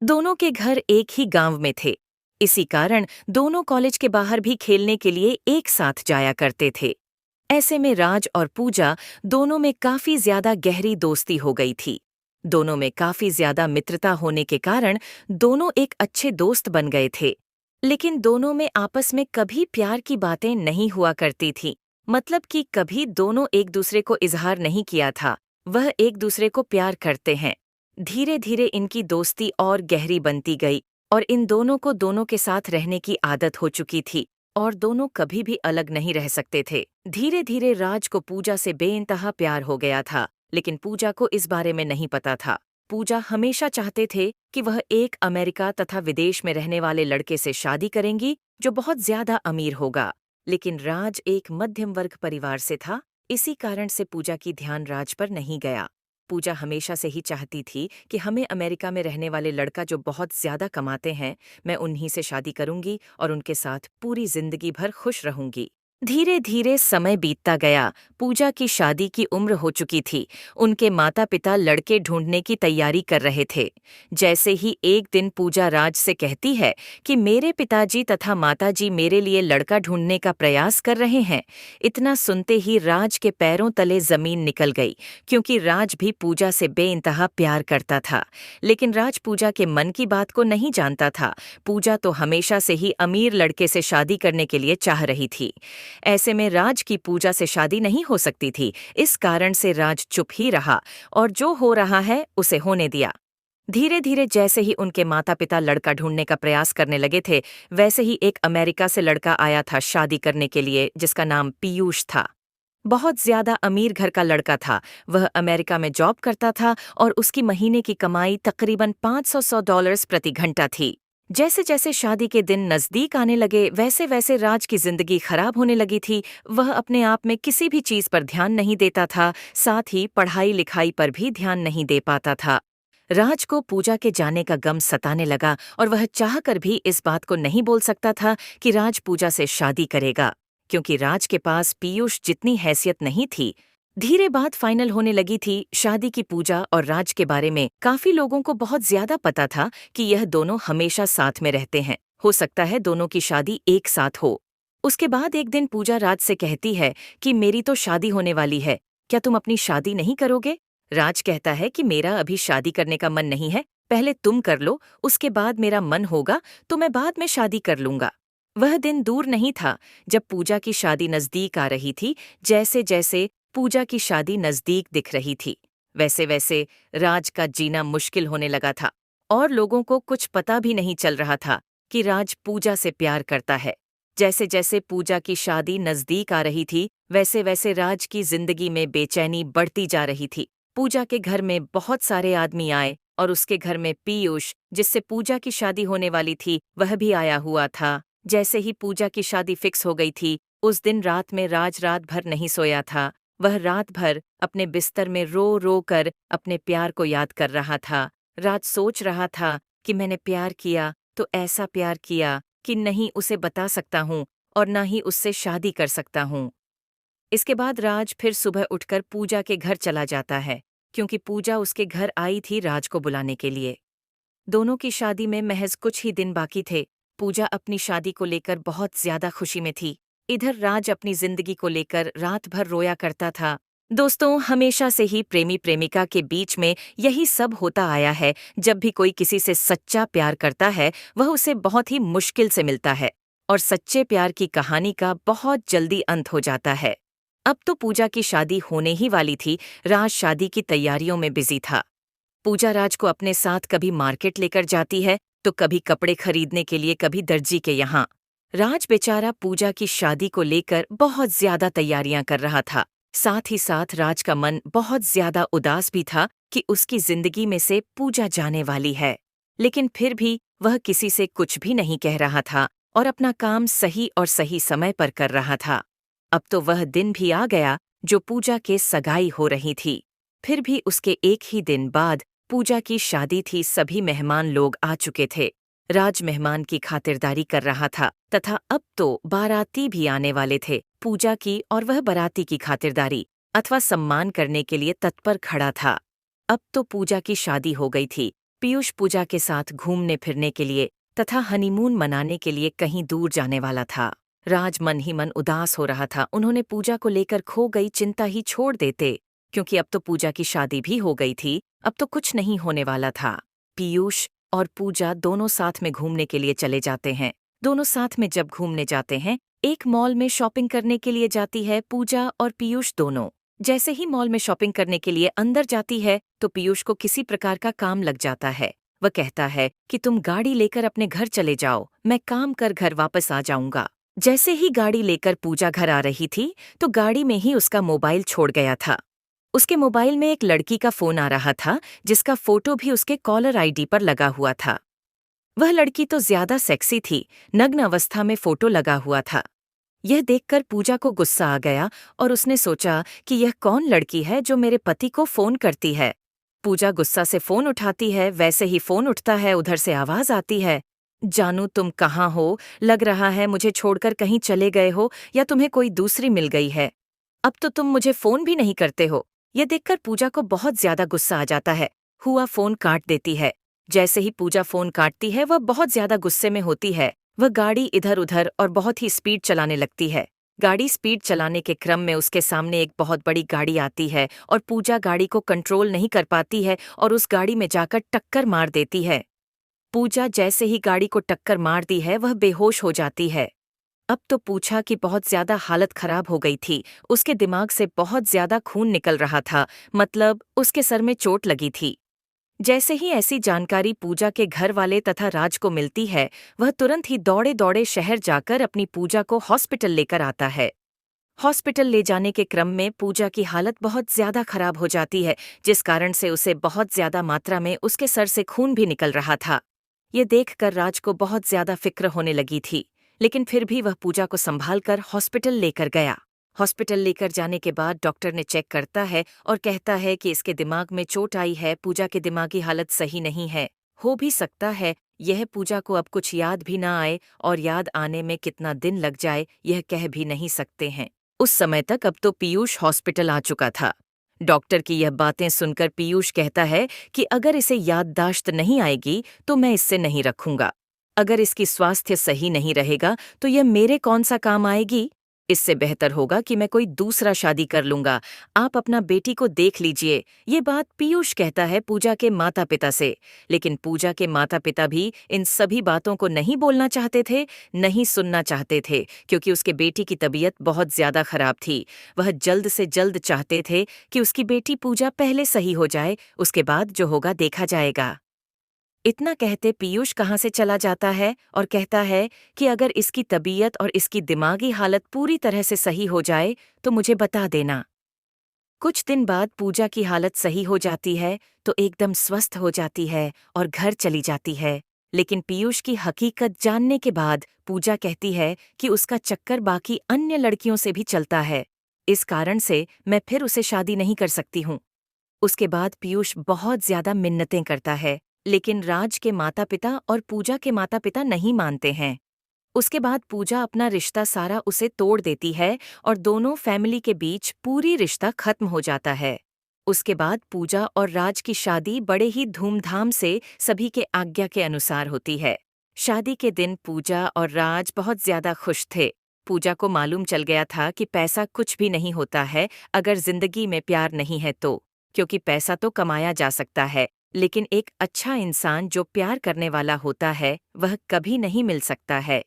दोनों के घर एक ही गांव में थे। इसी कारण दोनों कॉलेज के बाहर भी खेलने के लिए एक साथ जाया करते थे। ऐसे में राज और पूजा दोनों में काफी ज्यादा गहरी दोस्ती हो गई थी। दोनों में काफी ज्यादा मित्रता होने के कारण दोनों एक अच्छे दोस्त बन गए थे। लेकिन दोनों में आपस में कभी प्यार की बातें नहीं हुआ करती थी। मतलब कि कभी दोनों एक दूसरे को इजहार नहीं किया था वह एक दूसरे को प्यार करते हैं। धीरे धीरे इनकी दोस्ती और गहरी बनती गई और इन दोनों को दोनों के साथ रहने की आदत हो चुकी थी और दोनों कभी भी अलग नहीं रह सकते थे। धीरे धीरे राज को पूजा से बेइंतहा प्यार हो गया था, लेकिन पूजा को इस बारे में नहीं पता था। पूजा हमेशा चाहते थे कि वह एक अमेरिका तथा विदेश में रहने वाले लड़के से शादी करेंगी जो बहुत ज्यादा अमीर होगा। लेकिन राज एक मध्यम वर्ग परिवार से था, इसी कारण से पूजा की ध्यान राज पर नहीं गया। पूजा हमेशा से ही चाहती थी कि हमें अमेरिका में रहने वाले लड़का जो बहुत ज्यादा कमाते हैं, मैं उन्हीं से शादी करूंगी और उनके साथ पूरी जिंदगी भर खुश रहूंगी। धीरे धीरे समय बीतता गया। पूजा की शादी की उम्र हो चुकी थी। उनके माता पिता लड़के ढूंढने की तैयारी कर रहे थे। जैसे ही एक दिन पूजा राज से कहती है कि मेरे पिताजी तथा माताजी मेरे लिए लड़का ढूंढने का प्रयास कर रहे हैं, इतना सुनते ही राज के पैरों तले जमीन निकल गई, क्योंकि राज भी पूजा से बेइंतहा प्यार करता था। लेकिन राज पूजा के मन की बात को नहीं जानता था। पूजा तो हमेशा से ही अमीर लड़के से शादी करने के लिए चाह रही थी। ऐसे में राज की पूजा से शादी नहीं हो सकती थी। इस कारण से राज चुप ही रहा और जो हो रहा है उसे होने दिया। धीरे धीरे जैसे ही उनके माता पिता लड़का ढूंढने का प्रयास करने लगे थे, वैसे ही एक अमेरिका से लड़का आया था शादी करने के लिए, जिसका नाम पीयूष था। बहुत ज्यादा अमीर घर का लड़का था। वह अमेरिका में जॉब करता था और उसकी महीने की कमाई तकरीबन $500 प्रति घंटा थी। जैसे जैसे शादी के दिन नजदीक आने लगे, वैसे वैसे राज की जिंदगी खराब होने लगी थी। वह अपने आप में किसी भी चीज पर ध्यान नहीं देता था, साथ ही पढ़ाई लिखाई पर भी ध्यान नहीं दे पाता था। राज को पूजा के जाने का गम सताने लगा और वह चाहकर भी इस बात को नहीं बोल सकता था कि राज पूजा से शादी करेगा, क्योंकि राज के पास पीयूष जितनी हैसियत नहीं थी। धीरे बात फाइनल होने लगी थी। शादी की पूजा और राज के बारे में काफी लोगों को बहुत ज्यादा पता था कि यह दोनों हमेशा साथ में रहते हैं। हो सकता है दोनों की शादी एक साथ हो। उसके बाद एक दिन पूजा राज से कहती है कि मेरी तो शादी होने वाली है, क्या तुम अपनी शादी नहीं करोगे? राज कहता है कि मेरा अभी शादी करने का मन नहीं है, पहले तुम कर लो, उसके बाद मेरा मन होगा तो मैं बाद में शादी कर लूंगा। वह दिन दूर नहीं था जब पूजा की शादी नजदीक आ रही थी। जैसे जैसे पूजा की शादी नजदीक दिख रही थी, वैसे वैसे राज का जीना मुश्किल होने लगा था और लोगों को कुछ पता भी नहीं चल रहा था कि राज पूजा से प्यार करता है। जैसे जैसे पूजा की शादी नजदीक आ रही थी, वैसे वैसे राज की जिंदगी में बेचैनी बढ़ती जा रही थी। पूजा के घर में बहुत सारे आदमी आए और उसके घर में पीयूष, जिससे पूजा की शादी होने वाली थी, वह भी आया हुआ था। जैसे ही पूजा की शादी फिक्स हो गई थी, उस दिन रात में राज रात भर नहीं सोया था। वह रात भर अपने बिस्तर में रो रो कर अपने प्यार को याद कर रहा था। राज सोच रहा था कि मैंने प्यार किया तो ऐसा प्यार किया कि नहीं उसे बता सकता हूँ और ना ही उससे शादी कर सकता हूँ। इसके बाद राज फिर सुबह उठकर पूजा के घर चला जाता है, क्योंकि पूजा उसके घर आई थी राज को बुलाने के लिए। दोनों की शादी में महज कुछ ही दिन बाकी थे। पूजा अपनी शादी को लेकर बहुत ज्यादा खुशी में थी। इधर राज अपनी जिंदगी को लेकर रात भर रोया करता था। दोस्तों, हमेशा से ही प्रेमी प्रेमिका के बीच में यही सब होता आया है। जब भी कोई किसी से सच्चा प्यार करता है, वह उसे बहुत ही मुश्किल से मिलता है और सच्चे प्यार की कहानी का बहुत जल्दी अंत हो जाता है। अब तो पूजा की शादी होने ही वाली थी। राज शादी की तैयारियों में बिजी था। पूजा राज को अपने साथ कभी मार्केट लेकर जाती है तो कभी कपड़े खरीदने के लिए, कभी दर्जी के यहाँ। राज बेचारा पूजा की शादी को लेकर बहुत ज्यादा तैयारियां कर रहा था। साथ ही साथ राज का मन बहुत ज्यादा उदास भी था कि उसकी जिंदगी में से पूजा जाने वाली है। लेकिन फिर भी वह किसी से कुछ भी नहीं कह रहा था और अपना काम सही और सही समय पर कर रहा था। अब तो वह दिन भी आ गया जो पूजा के सगाई हो रही थी। फिर भी उसके एक ही दिन बाद पूजा की शादी थी। सभी मेहमान लोग आ चुके थे। राज मेहमान की खातिरदारी कर रहा था तथा अब तो बाराती भी आने वाले थे। पूजा की और वह बाराती की खातिरदारी अथवा सम्मान करने के लिए तत्पर खड़ा था। अब तो पूजा की शादी हो गई थी। पीयूष पूजा के साथ घूमने फिरने के लिए तथा हनीमून मनाने के लिए कहीं दूर जाने वाला था। राज मन ही मन उदास हो रहा था। उन्होंने पूजा को लेकर खो गई चिंता ही छोड़ देते, क्योंकि अब तो पूजा की शादी भी हो गई थी। अब तो कुछ नहीं होने वाला था। पीयूष और पूजा दोनों साथ में घूमने के लिए चले जाते हैं। दोनों साथ में जब घूमने जाते हैं, एक मॉल में शॉपिंग करने के लिए जाती है पूजा और पीयूष दोनों। जैसे ही मॉल में शॉपिंग करने के लिए अंदर जाती है तो पीयूष को किसी प्रकार का काम लग जाता है। वह कहता है कि तुम गाड़ी लेकर अपने घर चले जाओ, मैं काम कर घर वापस आ जाऊंगा। जैसे ही गाड़ी लेकर पूजा घर आ रही थी तो गाड़ी में ही उसका मोबाइल छोड़ गया था। उसके मोबाइल में एक लड़की का फोन आ रहा था, जिसका फोटो भी उसके कॉलर आईडी पर लगा हुआ था। वह लड़की तो ज्यादा सेक्सी थी, नग्न अवस्था में फोटो लगा हुआ था। यह देखकर पूजा को गुस्सा आ गया और उसने सोचा कि यह कौन लड़की है जो मेरे पति को फोन करती है। पूजा गुस्सा से फोन उठाती है। वैसे ही फोन उठता है, उधर से आवाज आती है, जानू तुम कहाँ हो? लग रहा है मुझे छोड़कर कहीं चले गए हो या तुम्हें कोई दूसरी मिल गई है। अब तो तुम मुझे फोन भी नहीं करते हो। यह देखकर पूजा को बहुत ज्यादा गुस्सा आ जाता है। हुआ फोन काट देती है। जैसे ही पूजा फोन काटती है वह बहुत ज्यादा गुस्से में होती है। वह गाड़ी इधर उधर और बहुत ही स्पीड चलाने लगती है। गाड़ी स्पीड चलाने के क्रम में उसके सामने एक बहुत बड़ी गाड़ी आती है और पूजा गाड़ी को कंट्रोल नहीं कर पाती है और उस गाड़ी में जाकर टक्कर मार देती है। पूजा जैसे ही गाड़ी को टक्कर मारती है वह बेहोश हो जाती है। अब तो पूजा की बहुत ज्यादा हालत खराब हो गई थी। उसके दिमाग से बहुत ज्यादा खून निकल रहा था, मतलब उसके सर में चोट लगी थी। जैसे ही ऐसी जानकारी पूजा के घर वाले तथा राज को मिलती है, वह तुरंत ही दौड़े दौड़े शहर जाकर अपनी पूजा को हॉस्पिटल लेकर आता है। हॉस्पिटल ले जाने के क्रम में पूजा की हालत बहुत ज्यादा खराब हो जाती है, जिस कारण से उसे बहुत ज्यादा मात्रा में उसके सर से खून भी निकल रहा था। ये देखकर राज को बहुत ज्यादा फिक्र होने लगी थी, लेकिन फिर भी वह पूजा को संभालकर हॉस्पिटल लेकर गया। हॉस्पिटल लेकर जाने के बाद डॉक्टर ने चेक करता है और कहता है कि इसके दिमाग में चोट आई है, पूजा की दिमागी हालत सही नहीं है। हो भी सकता है यह पूजा को अब कुछ याद भी ना आए और याद आने में कितना दिन लग जाए यह कह भी नहीं सकते हैं। उस समय तक अब तो पीयूष हॉस्पिटल आ चुका था। डॉक्टर की यह बातें सुनकर पीयूष कहता है कि अगर इसे याददाश्त नहीं आएगी तो मैं इससे नहीं रखूंगा। अगर इसकी स्वास्थ्य सही नहीं रहेगा तो यह मेरे कौन सा काम आएगी। इससे बेहतर होगा कि मैं कोई दूसरा शादी कर लूंगा। आप अपना बेटी को देख लीजिए। ये बात पीयूष कहता है पूजा के माता पिता से, लेकिन पूजा के माता पिता भी इन सभी बातों को नहीं बोलना चाहते थे, नहीं सुनना चाहते थे, क्योंकि उसके बेटी की तबीयत बहुत ज्यादा खराब थी। वह जल्द से जल्द चाहते थे कि उसकी बेटी पूजा पहले सही हो जाए, उसके बाद जो होगा देखा जाएगा। इतना कहते पीयूष कहाँ से चला जाता है और कहता है कि अगर इसकी तबीयत और इसकी दिमागी हालत पूरी तरह से सही हो जाए तो मुझे बता देना। कुछ दिन बाद पूजा की हालत सही हो जाती है तो एकदम स्वस्थ हो जाती है और घर चली जाती है। लेकिन पीयूष की हकीकत जानने के बाद पूजा कहती है कि उसका चक्कर बाकी अन्य लड़कियों से भी चलता है, इस कारण से मैं फिर उसे शादी नहीं कर सकती हूँ। उसके बाद पीयूष बहुत ज्यादा मिन्नतें करता है, लेकिन राज के माता पिता और पूजा के माता पिता नहीं मानते हैं। उसके बाद पूजा अपना रिश्ता सारा उसे तोड़ देती है और दोनों फैमिली के बीच पूरी रिश्ता खत्म हो जाता है। उसके बाद पूजा और राज की शादी बड़े ही धूमधाम से सभी के आज्ञा के अनुसार होती है। शादी के दिन पूजा और राज बहुत ज्यादा खुश थे। पूजा को मालूम चल गया था कि पैसा कुछ भी नहीं होता है अगर जिंदगी में प्यार नहीं है तो, क्योंकि पैसा तो कमाया जा सकता है, लेकिन एक अच्छा इंसान जो प्यार करने वाला होता है वह कभी नहीं मिल सकता है।